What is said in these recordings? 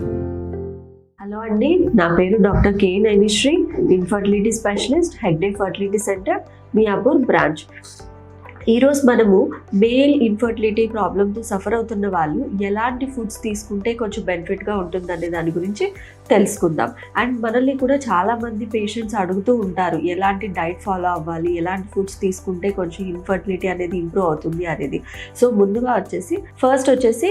Hello అండి, నా పేరు doctor K Nainishri, infertility specialist, Hegde fertility centre, Miyapur branch. ఈరోజు మనము మేల్ ఇన్ఫర్టిలిటీ ప్రాబ్లంతో సఫర్ అవుతున్న వాళ్ళు ఎలాంటి ఫుడ్స్ తీసుకుంటే కొంచెం బెనిఫిట్గా ఉంటుందనే దాని గురించి తెలుసుకుందాం. అండ్ మనల్ని కూడా చాలామంది పేషెంట్స్ అడుగుతూ ఉంటారు, ఎలాంటి డైట్ ఫాలో అవ్వాలి, ఎలాంటి ఫుడ్స్ తీసుకుంటే కొంచెం ఇన్ఫర్టిలిటీ అనేది ఇంప్రూవ్ అవుతుంది అనేది. సో ముందుగా ఫస్ట్ వచ్చేసి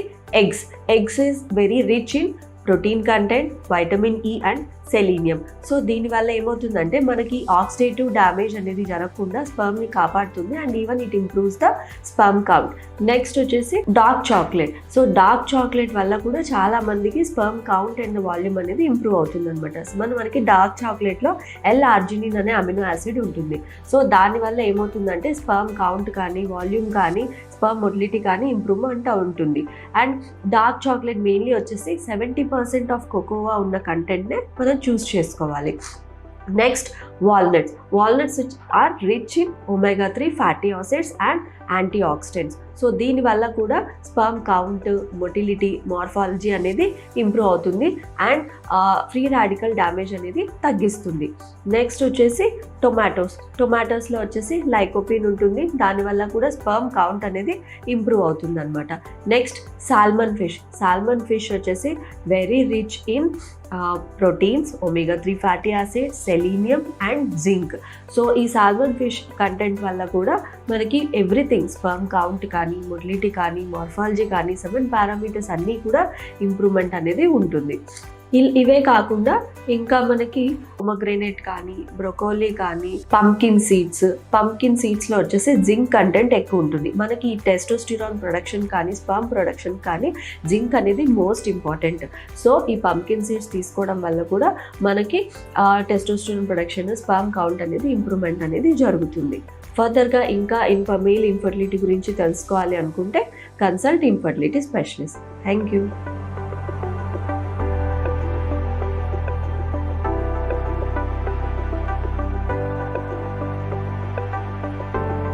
eggs is very rich in protein content, vitamin E and selenium. So దీనివల్ల ఏమవుతుందంటే మనకి ఆక్సిడేటివ్ డ్యామేజ్ అనేది జరగకుండా స్పర్మ్ని కాపాడుతుంది and even it improves the sperm count. Next వచ్చేసి dark chocolate. So dark chocolate వల్ల కూడా చాలా మందికి స్పర్మ్ కౌంట్ అండ్ వాల్యూమ్ అనేది ఇంప్రూవ్ అవుతుంది అనమాట. సో మనకి డార్క్ చాక్లెట్లో L-ఆర్జినిన్ అనే అమినో యాసిడ్ ఉంటుంది. సో దానివల్ల ఏమవుతుందంటే స్పర్మ్ కౌంట్ కానీ వాల్యూమ్ కానీ స్పర్మ్ మొటిలిటీ కానీ ఇంప్రూవ్మెంట్ ఉంటుంది. అండ్ డార్క్ చాక్లెట్ మెయిన్లీ వచ్చేసి 70% ఆఫ్ కోకోవా ఉన్న కంటెంట్నే మనం చూస్ చేసుకోవాలి. Next walnuts are rich in omega-3 fatty acids and antioxidants. So దీనివల్ల కూడా స్పర్మ్ కౌంట్, మొటిలిటీ, మార్ఫాలజీ అనేది ఇంప్రూవ్ అవుతుంది అండ్ ఫ్రీ రాడికల్ డ్యామేజ్ అనేది తగ్గిస్తుంది. నెక్స్ట్ వచ్చేసి టొమాటోస్లో వచ్చేసి లైకోపిన్ ఉంటుంది, దానివల్ల కూడా స్పర్మ్ కౌంట్ అనేది ఇంప్రూవ్ అవుతుంది అనమాట. నెక్స్ట్ సాల్మన్ ఫిష్ వచ్చేసి very rich in proteins, omega-3 fatty acids, selenium and zinc. So ఈ సాల్మన్ ఫిష్ కంటెంట్ వల్ల కూడా మనకి ఎవ్రీథింగ్ స్పర్మ్ కౌంట్ కానీ, మొటిలిటీ కానీ, మార్ఫాలజీ కానీ 7 పారామీటర్స్ అన్నీ కూడా ఇంప్రూవ్మెంట్ అనేది ఉంటుంది. ఇవే కాకుండా ఇంకా మనకి పొమగ్రెనేట్ కానీ, బ్రొకోలీ కానీ, పంకిన్ సీడ్స్లో వచ్చేసి జింక్ కంటెంట్ ఎక్కువ ఉంటుంది. మనకి టెస్టోస్టిరాన్ ప్రొడక్షన్ కానీ, స్పర్మ్ ప్రొడక్షన్ కానీ జింక్ అనేది మోస్ట్ ఇంపార్టెంట్. సో ఈ పంకిన్ సీడ్స్ తీసుకోవడం వల్ల కూడా మనకి టెస్టోస్టిరాన్ ప్రొడక్షన్, స్పర్మ్ కౌంట్ అనేది ఇంప్రూవ్మెంట్ అనేది జరుగుతుంది. ఫర్దర్గా ఇంకా మేల్ ఇన్ఫర్టిలిటీ గురించి తెలుసుకోవాలి అనుకుంటే consult infertility specialist. Thank you.